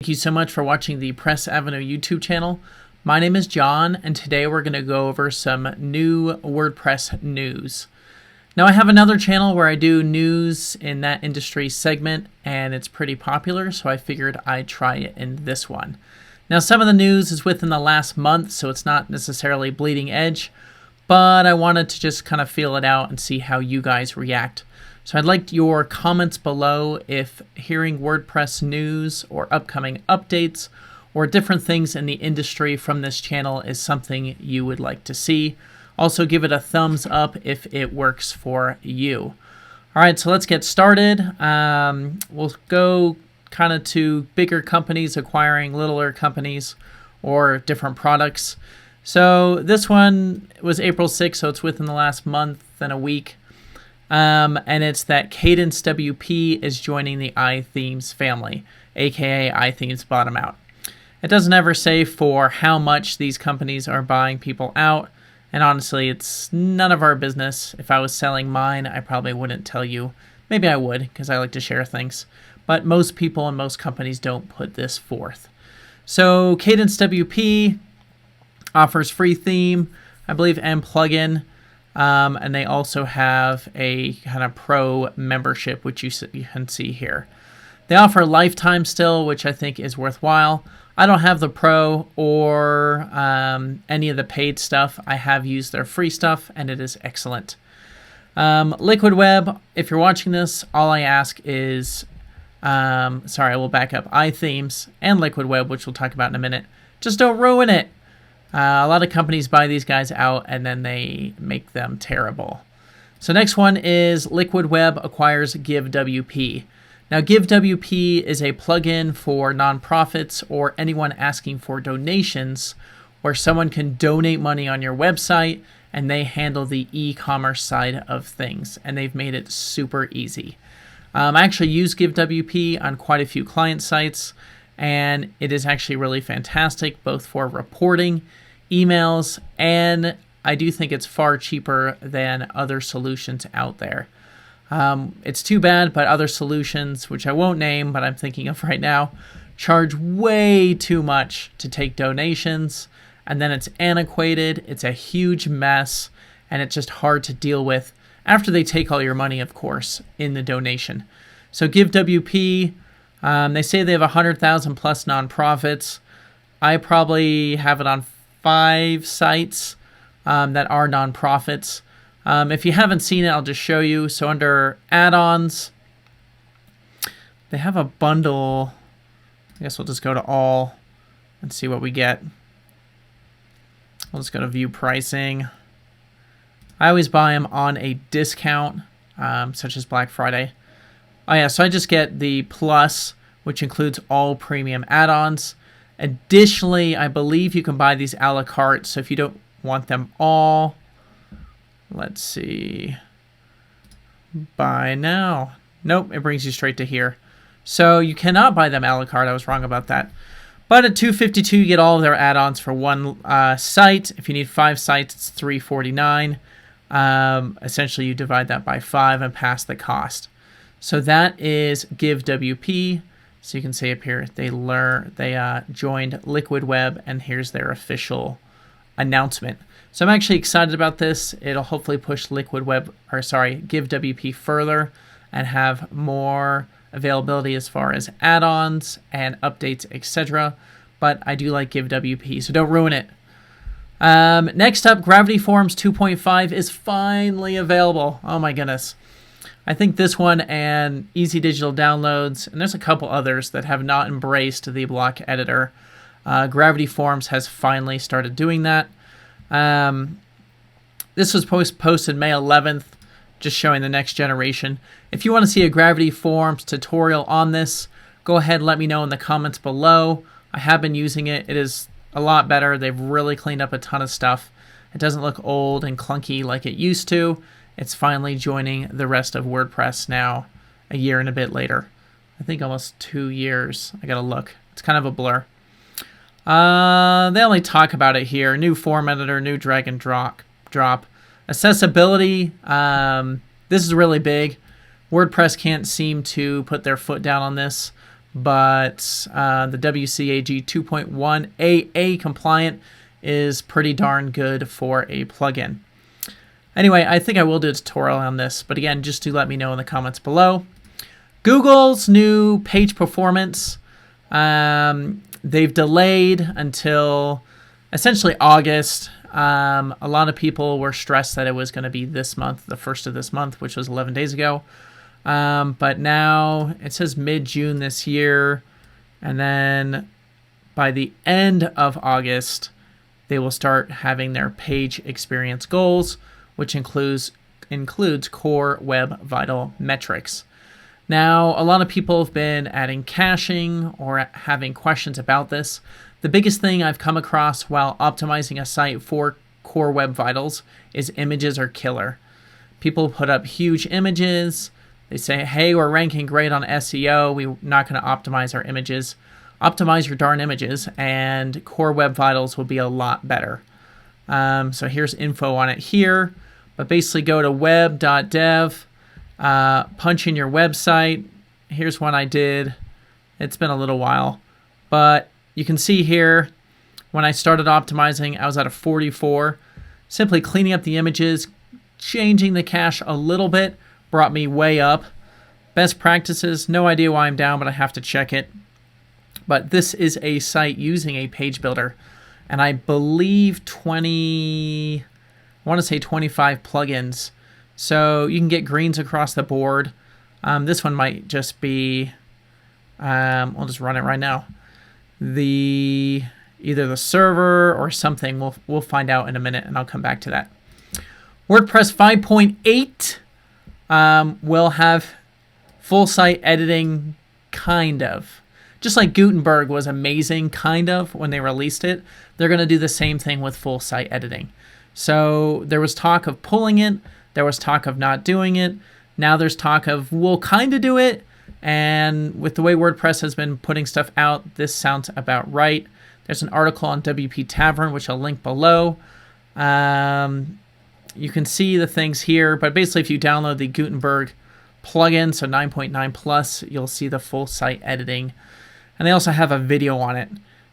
Thank you so much for watching the Press Avenue YouTube channel. My name is John, and today we're going to go over some new WordPress news. Now, I have another channel where I do news in that industry segment, and it's pretty popular, so I figured I'd try it in this one. Now, some of the news is within the last month, so it's not necessarily bleeding edge, but I wanted to just kind of feel it out and see how you guys react. So I'd like your comments below if hearing WordPress news or upcoming updates or different things in the industry from this channel is something you would like to see. Also, give it a thumbs up if it works for you. All right, so let's get started. We'll go kind of to bigger companies acquiring littler companies or different products. So this one was April 6th, so it's within the last month and a week. And it's that KadenceWP is joining the iThemes family, aka iThemes bottom out. It doesn't ever say for how much these companies are buying people out, and honestly, it's none of our business. If I was selling mine, I probably wouldn't tell you. Maybe I would, because I like to share things. But most people and most companies don't put this forth. So KadenceWP offers free theme, I believe, and plugin. And they also have a kind of pro membership, which you can see here. They offer lifetime still, which I think is worthwhile. I don't have the pro or any of the paid stuff. I have used their free stuff, and it is excellent. LiquidWeb, if you're watching this, all I ask is, sorry, I will back up, iThemes and LiquidWeb, which we'll talk about in a minute. Just don't ruin it. A lot of companies buy these guys out and then they make them terrible. So next one is LiquidWeb acquires GiveWP. Now GiveWP is a plugin for nonprofits or anyone asking for donations where someone can donate money on your website and they handle the e-commerce side of things, and they've made it super easy. I actually use GiveWP on quite a few client sites, and it is actually really fantastic both for reporting, emails, and I do think it's far cheaper than other solutions out there. It's too bad, but other solutions, which I won't name, but I'm thinking of right now, charge way too much to take donations, and then it's antiquated, it's a huge mess, and it's just hard to deal with after they take all your money, of course, in the donation. So GiveWP, they say they have 100,000 plus nonprofits. I probably have it on 5 sites that are nonprofits. If you haven't seen it, I'll just show you. So under add-ons, they have a bundle. I guess we'll just go to all and see what we get. I'll just go to view pricing. I always buy them on a discount, such as Black Friday. Oh yeah, so I just get the Plus, which includes all premium add-ons. Additionally, I believe you can buy these a la carte, so if you don't want them all, let's see, buy now. Nope, it brings you straight to here. So you cannot buy them a la carte. I was wrong about that. But at $252, you get all of their add-ons for one site. If you need 5 sites, it's $349. Essentially, you divide that by 5 and pass the cost. So that is GiveWP. So you can see up here, they joined LiquidWeb, and here's their official announcement. So I'm actually excited about this. It'll hopefully push GiveWP further and have more availability as far as add-ons and updates, etc. But I do like GiveWP, so don't ruin it. Next up, GravityForms 2.5 is finally available. Oh my goodness. I think this one and Easy Digital Downloads, and there's a couple others that have not embraced the block editor. GravityForms has finally started doing that. This was posted May 11th, just showing the next generation. If you want to see a GravityForms tutorial on this, go ahead and let me know in the comments below. I have been using it. It is a lot better. They've really cleaned up a ton of stuff. It doesn't look old and clunky like it used to. It's finally joining the rest of WordPress now, a year and a bit later. I think almost 2 years. I gotta look. It's kind of a blur. They only talk about it here. New form editor, new drag and drop. Accessibility, this is really big. WordPress can't seem to put their foot down on this, but the WCAG 2.1 AA compliant is pretty darn good for a plugin. Anyway, I think I will do a tutorial on this, but again, just do let me know in the comments below. Google's new page performance, they've delayed until essentially August. A lot of people were stressed that it was going to be this month, the first of this month, which was 11 days ago. But now it says mid-June this year, and then by the end of August, they will start having their page experience goals, which includes core web vital metrics. Now, a lot of people have been adding caching or having questions about this. The biggest thing I've come across while optimizing a site for core web vitals is images are killer. People put up huge images. They say, hey, we're ranking great on SEO. We're not going to optimize our images. Optimize your darn images, and core web vitals will be a lot better. So here's info on it here. But basically go to web.dev, punch in your website. Here's one I did. It's been a little while. But you can see here, when I started optimizing, I was at a 44. Simply cleaning up the images, changing the cache a little bit, brought me way up. Best practices, no idea why I'm down, but I have to check it. But this is a site using a page builder. And I believe 25 plugins. So you can get greens across the board. This one might just be, we'll just run it right now. Either the server or something. We'll find out in a minute, and I'll come back to that. WordPress 5.8 will have full site editing, kind of. Just like Gutenberg was amazing, kind of, when they released it, they're going to do the same thing with full site editing. So there was talk of pulling it. There was talk of not doing it. Now there's talk of we'll kind of do it. And with the way WordPress has been putting stuff out, this sounds about right. There's an article on WP Tavern, which I'll link below. You can see the things here, but basically if you download the Gutenberg plugin, so 9.9 plus, you'll see the full site editing. And they also have a video on it.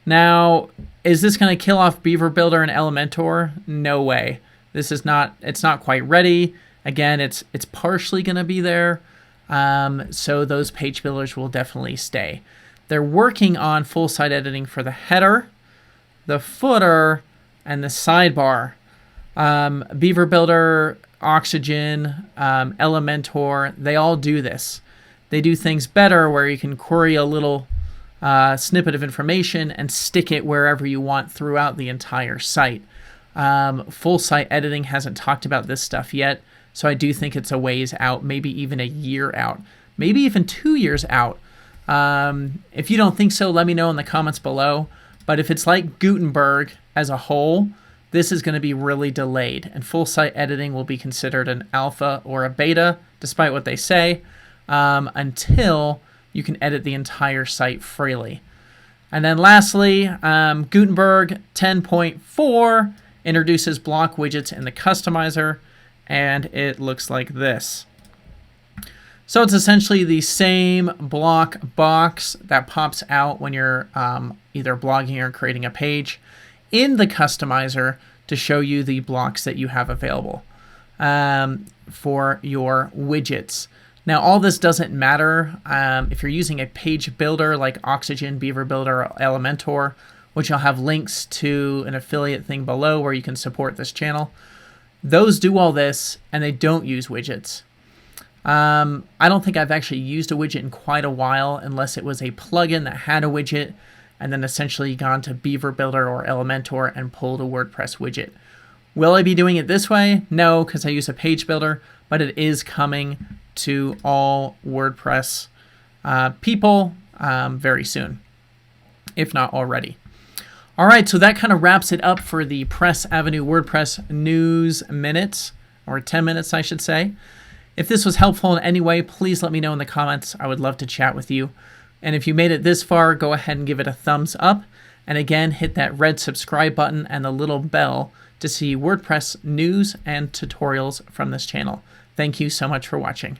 Now, is this going to kill off Beaver Builder and Elementor? No way. This is not, it's not quite ready. Again, it's partially going to be there. So those page builders will definitely stay. They're working on full site editing for the header, the footer, and the sidebar. Beaver Builder, Oxygen, Elementor, they all do this. They do things better where you can query a little snippet of information and stick it wherever you want throughout the entire site. Full site editing hasn't talked about this stuff yet, so I do think it's a ways out, maybe even a year out, maybe even 2 years out. If you don't think so, let me know in the comments below. But if it's like Gutenberg as a whole, this is going to be really delayed, and full site editing will be considered an alpha or a beta, despite what they say, until you can edit the entire site freely. And then lastly, Gutenberg 10.4 introduces block widgets in the customizer, and it looks like this. So it's essentially the same block box that pops out when you're either blogging or creating a page in the customizer to show you the blocks that you have available for your widgets. Now, all this doesn't matter if you're using a page builder like Oxygen, Beaver Builder, or Elementor, which I'll have links to an affiliate thing below where you can support this channel. Those do all this, and they don't use widgets. I don't think I've actually used a widget in quite a while, unless it was a plugin that had a widget, and then essentially gone to Beaver Builder or Elementor and pulled a WordPress widget. Will I be doing it this way? No, because I use a page builder, but it is coming to all WordPress people very soon, if not already. All right, so that kind of wraps it up for the Press Avenue WordPress News Minutes, or 10 minutes, I should say. If this was helpful in any way, please let me know in the comments. I would love to chat with you. And if you made it this far, go ahead and give it a thumbs up. And again, hit that red subscribe button and the little bell to see WordPress news and tutorials from this channel. Thank you so much for watching.